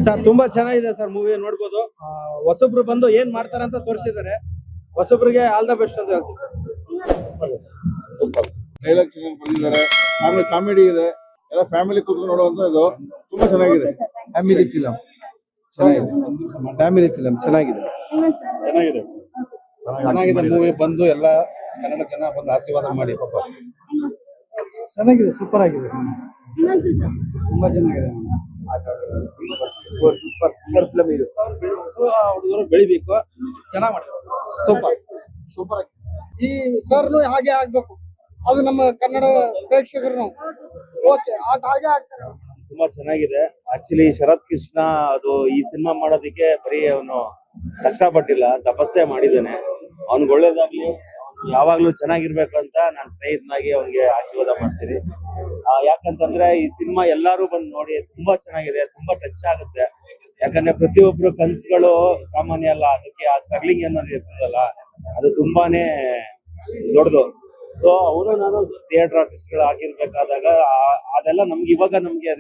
Sir ತುಂಬಾ ಚೆನ್ನಾಗಿದೆ sir movie ನೋಡ್ಬೋದು. ಹೊಸಬ್ರು ಬಂದು ಏನ್ ಮಾಡ್ತಾರೆ ಅಂತ ತೋರಿಸಿದ್ದಾರೆ. ಹೊಸಬ್ರಿಗೆ ಆಲ್ ದ ಬೆಸ್ಟ್ ಅಂತ ಹೇಳ್ತೀನಿ. ಡೈಲಾಗ್ ಚೆನ್ನಾಗಿ ಬಂದಿದ್ದಾರೆ, ಆಮೇಲೆ ಕಾಮಿಡಿ ಇದೆ, ಎಲ್ಲ ಫ್ಯಾಮಿಲಿ ಕೂತ್ಕೊಂಡು ನೋಡುವಂತ ಇದು ತುಂಬಾ ಚೆನ್ನಾಗಿದೆ. ಫ್ಯಾಮಿಲಿ ಫಿಲಂ ಚೆನ್ನಾಗಿದೆ. ಫ್ಯಾಮಿಲಿ ಫಿಲಂ ಚೆನ್ನಾಗಿದೆ. ಚೆನ್ನಾಗಿದೆ ಮೂವಿ. ಬಂದು ಎಲ್ಲ ಕನ್ನಡ ಜನ ಬಂದು ಆಶೀರ್ವಾದ ಮಾಡಿ ಪಾಪ. ಚೆನ್ನಾಗಿದೆ, ಸೂಪರ್ ಆಗಿದೆ, ತುಂಬಾ ಚೆನ್ನಾಗಿದೆ. ಸೂಪರ್ ಫಿಲಂ ಇದು. ಹುಡುಗರು ಬೆಳಿಬೇಕು, ಚೆನ್ನಾಗಿ ಮಾಡಿದ್ರು. ಸೂಪರ್ ಈ ಸರ್ನು ಹಾಗೆ ಆಗ್ಬೇಕು, ಅದು ನಮ್ಮ ಕನ್ನಡ ಪ್ರೇಕ್ಷಕರು ಓಕೆ ಹಾಗೆ ಆಗ್ತಾರೆ. ತುಂಬಾ ಚೆನ್ನಾಗಿದೆ. ಆಕ್ಚುಲಿ ಶರತ್ ಕೃಷ್ಣ ಅದು ಈ ಸಿನಿಮಾ ಮಾಡೋದಕ್ಕೆ ಬರೀ ಅವನು ಕಷ್ಟಪಟ್ಟಿಲ್ಲ, ತಪಸ್ಸೆ ಮಾಡಿದ್ದಾನೆ. ಅವ್ನಿಗೆ ಒಳ್ಳೇದಾಗ್ಲಿ, ಯಾವಾಗ್ಲೂ ಚೆನ್ನಾಗಿರ್ಬೇಕು ಅಂತ ನಾನು ಸ್ನೇಹಿತನಾಗಿ ಅವನಿಗೆ ಆಶೀರ್ವಾದ ಮಾಡ್ತೀನಿ. ಯಾಕಂತಂದ್ರೆ ಈ ಸಿನಿಮಾ ಎಲ್ಲಾರು ಬಂದು ನೋಡಿ, ತುಂಬಾ ಚೆನ್ನಾಗಿದೆ, ತುಂಬಾ ಟಚ್ ಆಗುತ್ತೆ. ಯಾಕಂದ್ರೆ ಪ್ರತಿಯೊಬ್ರು ಕನ್ಸುಗಳು ಸಾಮಾನ್ಯ ಅಲ್ಲ, ಅದಕ್ಕೆ ಆ ಸ್ಟ್ರಗ್ಲಿಂಗ್ ಅನ್ನೋದು ಇರ್ತದಲ್ಲ, ಅದು ತುಂಬಾನೇ ದೊಡ್ಡದು. ಸೊ ಅವರು ನಾನು ಥಿಯೇಟರ್ ಆರ್ಟಿಸ್ಟ್ ಗಳು ಆಗಿರ್ಬೇಕಾದಾಗ ಅದೆಲ್ಲ ನಮ್ಗೆ ಇವಾಗ ನಮ್ಗೆ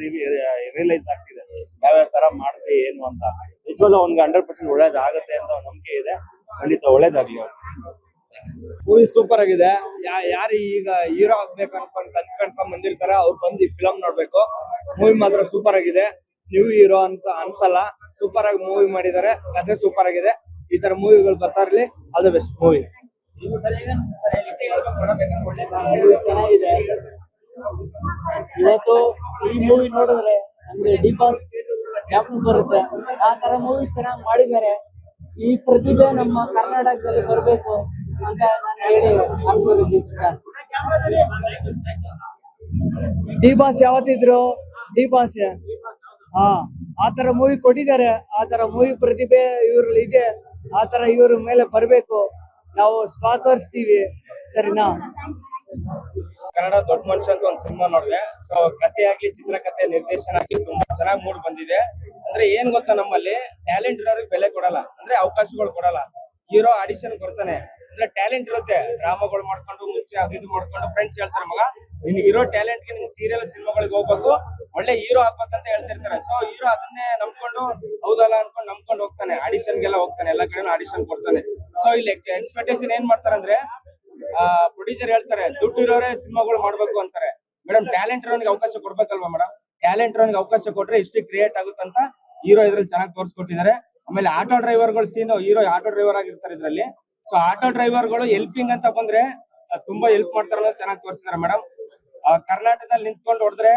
ರಿಯಲೈಸ್ ಆಗ್ತಿದೆ, ಯಾವ್ಯಾವ ತರ ಮಾಡ್ತೀವಿ ಏನು ಅಂತ. ನಿಜವಾಗ್ಲೂ ಅವ್ನಿಗೆ 100% ಒಳ್ಳೇದಾಗತ್ತೆ ಅಂತ ನಂಬಿಕೆ ಇದೆ. ಖಂಡಿತ ಒಳ್ಳೇದಾಗ್ಲಿ. ಮೂವಿ ಸೂಪರ್ ಆಗಿದೆ. ಯಾರು ಈಗ ಹೀರೋ ಆಗ್ಬೇಕು ಅನ್ಕೊಂಡ್ ಕನ್ಸ್ಕೊಂಡ್ ಬಂದಿರ್ತಾರ, ಅವ್ರು ಬಂದು ಈ ಫಿಲಂ ನೋಡ್ಬೇಕು. ಮೂವಿ ಮಾತ್ರ ಸೂಪರ್ ಆಗಿದೆ. ನ್ಯೂ ಹೀರೋ ಅಂತ ಅನ್ಸಲ್ಲ, ಸೂಪರ್ ಆಗಿ ಮೂವಿ ಮಾಡಿದ್ದಾರೆ. ಕಥೆ ಸೂಪರ್ ಆಗಿದೆ. ಈ ತರ ಮೂವಿಗಳು ಬರ್ತಾ ಇರ್ಲಿ. All the best movie. ಚೆನ್ನಾಗಿದೆ. ಇವತ್ತು ಈ ಮೂವಿ ನೋಡಿದ್ರೆ ನಮ್ಗೆ ಡಿಪಾಸ್ ಜ್ಞಾಪಕ ಬರುತ್ತೆ. ಆ ತರ ಮೂವಿ ಚೆನ್ನಾಗಿ ಮಾಡಿದ್ದಾರೆ. ಈ ಪ್ರತಿಭೆ ನಮ್ಮ ಕರ್ನಾಟಕದಲ್ಲಿ ಬರಬೇಕು ಅಂತ ನಾನು ಹೇಳಿ ಅನ್ಕೊಂಡಿದ್ದೀನಿ ಸರ್. ಡಿಪಾಸ್ ಯಾವತ್ತಿದ್ರು ಡಿಪಾಸ್ ಆ ತರ ಮೂವಿ ಕೊಟ್ಟಿದ್ದಾರೆ. ಆ ತರ ಮೂವಿ ಪ್ರತಿಭೆ ಇವ್ರಲ್ಲಿ ಇದೆ. ಆ ತರ ಇವ್ರ ಮೇಲೆ ಬರಬೇಕು, ನಾವು ಸ್ವಾಗತಿಸ್ತೀವಿ. ಸರಿನಾ? ಕನ್ನಡ ದೊಡ್ಡ ಮನುಷ್ಯ ಅಂತ ಒಂದು ಸಿನಿಮಾ ನೋಡಿದೆ. ಸೊ ಕಥೆ ಆಗ್ಲಿ, ಚಿತ್ರಕಥೆ, ನಿರ್ದೇಶನ ಆಗ್ಲಿ ತುಂಬಾ ಚೆನ್ನಾಗಿ ಮೂಡ್ ಬಂದಿದೆ. ಅಂದ್ರೆ ಏನ್ ಗೊತ್ತಾ, ನಮ್ಮಲ್ಲಿ ಟ್ಯಾಲೆಂಟ್ ಇರೋರಿಗೆ ಬೆಲೆ ಕೊಡಲ್ಲ, ಅಂದ್ರೆ ಅವಕಾಶಗಳು ಕೊಡಲ್ಲ. ಹೀರೋ ಆಡಿಷನ್ ಕೊಡ್ತಾನೆ, ಅಂದ್ರೆ ಟ್ಯಾಲೆಂಟ್ ಇರುತ್ತೆ. ಡ್ರಾಮಾಗಳು ಮಾಡ್ಕೊಂಡು ಮುಂಚೆ ಅದು ಇದು ಮಾಡ್ಕೊಂಡು ಫ್ರೆಂಡ್ಸ್ ಹೇಳ್ತಾರೆ, ಮಗ ನಿನ್ಗೆ ಇರೋ ಟ್ಯಾಲೆಂಟ್ಗೆ ನಿನ್ ಸೀರಿಯಲ್ ಸಿನಿಮಾಗಳಿಗೆ ಹೋಗ್ಬೇಕು, ಒಳ್ಳೆ ಹೀರೋ ಆಗ್ಬೇಕಂತ ಹೇಳ್ತಿರ್ತಾರೆ. ಸೊ ಹೀರೋ ಅದನ್ನೇ ನಂಬ್ಕೊಂಡು ಹೌದಲ್ಲ ಅನ್ಕೊಂಡು ನಂಬ್ಕೊಂಡು ಹೋಗ್ತಾನೆ, ಆಡಿಷನ್ಗೆಲ್ಲ ಹೋಗ್ತಾನೆ, ಎಲ್ಲ ಕಡೆ ಆಡಿಷನ್ ಕೊಡ್ತಾನೆ. ಸೊ ಇಲ್ಲಿ ಎಕ್ಸ್ಪೆಕ್ಟೇಷನ್ ಏನ್ ಮಾಡ್ತಾರೆ ಅಂದ್ರೆ, ಪ್ರೊಡ್ಯೂಸರ್ ಹೇಳ್ತಾರೆ ದುಡ್ಡು ಇರೋರೇ ಸಿನಿಮಾಗಳು ಮಾಡ್ಬೇಕು ಅಂತಾರೆ. ಮೇಡಮ್ ಟ್ಯಾಲೆಂಟ್ ಇರೋನಿಗೆ ಅವಕಾಶ ಕೊಡ್ಬೇಕಲ್ವಾ ಮೇಡಮ್? ಟ್ಯಾಲೆಂಟ್ ಇರೋನಿಗೆ ಅವಕಾಶ ಕೊಟ್ರೆ ಇಷ್ಟು ಕ್ರಿಯೇಟ್ ಆಗುತ್ತಂತ ಹೀರೋ ಇದ್ರಲ್ಲಿ ಚೆನ್ನಾಗಿ ತೋರಿಸ್ಕೊಟ್ಟಿದ್ದಾರೆ. ಆಮೇಲೆ ಆಟೋ ಡ್ರೈವರ್ಗಳು ಸೀನು, ಹೀರೋ ಆಟೋ ಡ್ರೈವರ್ ಆಗಿರ್ತಾರೆ ಇದ್ರಲ್ಲಿ. ಸೊ ಆಟೋ ಡ್ರೈವರ್ಗಳು ಹೆಲ್ಪಿಂಗ್ ಅಂತ ಬಂದ್ರೆ ತುಂಬಾ ಹೆಲ್ಪ್ ಮಾಡ್ತಾರೆ ಅನ್ನೋದು ಚೆನ್ನಾಗಿ ತೋರಿಸಿದ್ದಾರೆ ಮೇಡಮ್. ಕರ್ನಾಟಕದಲ್ಲಿ ನಿಂತ್ಕೊಂಡು ಹೊಡೆದ್ರೆ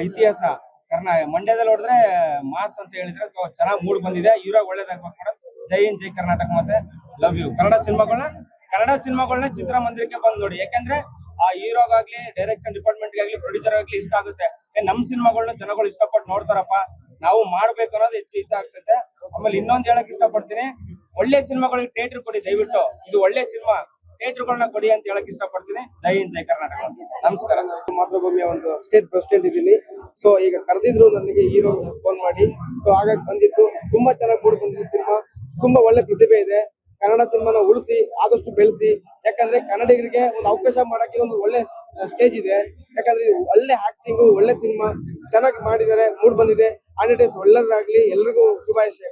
ಇತಿಹಾಸ, ಮಂಡ್ಯದಲ್ಲಿ ಹೊಡೆದ್ರೆ ಮಾಸ್ ಅಂತ ಹೇಳಿದ್ರೆ ಚೆನ್ನಾಗಿ ಮೂಡ್ ಬಂದಿದೆ. ಹೀರೋ ಒಳ್ಳೇದಾಗ್ಬೇಕು ಮೇಡಮ್. ಜೈ ಹಿಂದ್, ಜೈ ಕರ್ನಾಟಕ. ಮತ್ತೆ ಲವ್ ಯು. ಕನ್ನಡ ಸಿನಿಮಾಗಳನ್ನ ಚಿತ್ರಮಂದಿರಕ್ಕೆ ಬಂದ್ ನೋಡಿ. ಯಾಕಂದ್ರೆ ಆ ಹೀರೋಗಾಗ್ಲಿ, ಡೈರೆಕ್ಷನ್ ಡಿಪಾರ್ಟ್ಮೆಂಟ್ ಗಾಗ್ಲಿ, ಪ್ರೊಡ್ಯೂಸರ್ ಆಗ್ಲಿ ಇಷ್ಟ ಆಗುತ್ತೆ. ನಮ್ ಸಿನಿಮಾಗಳನ್ನ ಜನಗಳು ಇಷ್ಟಪಟ್ಟು ನೋಡ್ತಾರಪ್ಪ, ನಾವು ಮಾಡ್ಬೇಕು ಅನ್ನೋದು ಹೆಚ್ಚು ಇಷ್ಟ ಆಗ್ತದೆ. ಆಮೇಲೆ ಇನ್ನೊಂದ್ ಹೇಳಕ್ ಇಷ್ಟಪಡ್ತೀನಿ, ಒಳ್ಳೆ ಸಿನಿಮಾಗಳಿಗೆ ಥಿಯೇಟರ್ ಕೊಡಿ ದಯವಿಟ್ಟು. ಇದು ಒಳ್ಳೆ ಸಿನಿಮಾ, ಥಿಯೇಟರ್ಗಳನ್ನ ಕೊಡಿ ಅಂತ ಹೇಳಕ್ ಇಷ್ಟಪಡ್ತೀನಿ. ಜೈ ಹಿಂದ್, ಜೈ ಕರ್ನಾಟಕ. ನಮಸ್ಕಾರ. ಮಾತೃಭೂಮಿಯ ಒಂದು ಸ್ಟೇಟ್ ಪ್ರೆಸಿಡೆಂಟ್ ಇದ್ದೀನಿ. ಸೊ ಈಗ ಕರೆದಿದ್ರು ನನಗೆ ಹೀರೋ ಫೋನ್ ಮಾಡಿ. ಸೊ ಹಾಗಾಗಿ ಬಂದಿತ್ತು. ತುಂಬಾ ಚೆನ್ನಾಗಿ ಮೂಡಿ ಬಂದಿದ್ದು ಸಿನಿಮಾ. ತುಂಬಾ ಒಳ್ಳೆ ಪ್ರತಿಭೆ ಇದೆ. ಕನ್ನಡ ಸಿನಿಮಾನ ಉಳಿಸಿ, ಆದಷ್ಟು ಬೆಳೆಸಿ. ಯಾಕಂದ್ರೆ ಕನ್ನಡಿಗರಿಗೆ ಒಂದು ಅವಕಾಶ ಮಾಡಕ್ಕೆ ಒಂದು ಒಳ್ಳೆ ಸ್ಟೇಜ್ ಇದೆ. ಯಾಕಂದ್ರೆ ಒಳ್ಳೆ ಆಕ್ಟಿಂಗ್, ಒಳ್ಳೆ ಸಿನಿಮಾ ಚೆನ್ನಾಗಿ ಮಾಡಿದ್ದಾರೆ, ಮೂಡ್ ಬಂದಿದೆ. ಆಡಿಯನ್ಸ್ ಒಳ್ಳೇದಾಗ್ಲಿ, ಎಲ್ರಿಗೂ ಶುಭಾಶಯ.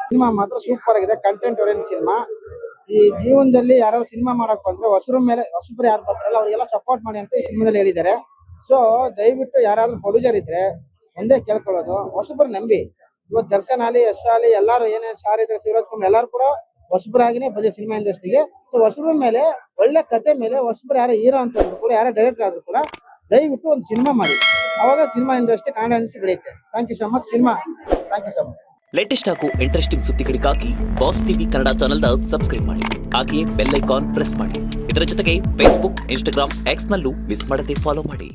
ಸಿನಿಮಾ ಮಾತ್ರ ಸೂಪರ್ ಆಗಿದೆ. Content orient cinema. ಈ ಜೀವನದಲ್ಲಿ ಯಾರು ಸಿನಿಮಾ ಮಾಡಕ್ ಬಂದ್ರೆ ಹೊಸಬ್ರು ಯಾರು ಬರ್ತಾರಲ್ಲ ಅವ್ರಿಗೆಲ್ಲ ಸಪೋರ್ಟ್ ಮಾಡಿ ಅಂತ ಈ ಸಿನಿಮಾದಲ್ಲಿ ಹೇಳಿದ್ದಾರೆ. ಸೊ ದಯವಿಟ್ಟು ಯಾರಾದ್ರೂ ಪ್ರೊಡ್ಯೂಸರ್ ಇದ್ರೆ ಒಂದೇ ಕೇಳ್ಕೊಳ್ಳೋದು, ಹೊಸಬ್ರು ನಂಬಿ. ಇವತ್ತು ದರ್ಶನ್ ಆಲಿ, ಯಶ್ ಆಲಿ, ಎಲ್ಲಾರು ಏನೇನು ಸ್ಟಾರ್ ಇದ್ರೆ, ಶಿವರಾಜ್ ಕುಮಾರ್ ಎಲ್ಲಾರು ಕೂಡ ಹೊಸಬ್ರಾಗಿನೇ ಬಂದಿದೆ ಸಿನಿಮಾ ಇಂಡಸ್ಟ್ರಿಗೆ. ಸೊ ಹೊಸಬ್ರ ಮೇಲೆ, ಒಳ್ಳೆ ಕತೆ ಮೇಲೆ, ಹೊಸಬ್ರು ಯಾರೋ ಹೀರೋ ಅಂತ ಕೂಡ, ಯಾರೋ ಡೈರೆಕ್ಟರ್ ಆದ್ರೂ ಕೂಡ ದಯವಿಟ್ಟು ಒಂದು ಸಿನಿಮಾ ಮಾಡಿ. ಅವಾಗ ಸಿನಿಮಾ ಇಂಡಸ್ಟ್ರಿ, ಕನ್ನಡ ಇಂಡಸ್ಟ್ರಿ ಬೆಳೆಯುತ್ತೆ. Thank you so much. Thank you so much. Latest ಹಾಗೂ ಇಂಟ್ರೆಸ್ಟಿಂಗ್ ಸುದ್ದಿಗಳಿಗಾಗಿ ಬಾಸ್ ಟಿವಿ ಕನ್ನಡ ಚಾನೆಲ್ನ ಸಬ್ಸ್ಕ್ರೈಬ್ ಮಾಡಿ. ಹಾಗೆಯೇ ಬೆಲ್ ಐಕಾನ್ ಪ್ರೆಸ್ ಮಾಡಿ. ಇದರ ಜೊತೆಗೆ ಫೇಸ್ಬುಕ್, ಇನ್ಸ್ಟಾಗ್ರಾಮ್, ಎಕ್ಸ್ ನಲ್ಲೂ ಮಿಸ್ ಮಾಡದೆ ಫಾಲೋ ಮಾಡಿ.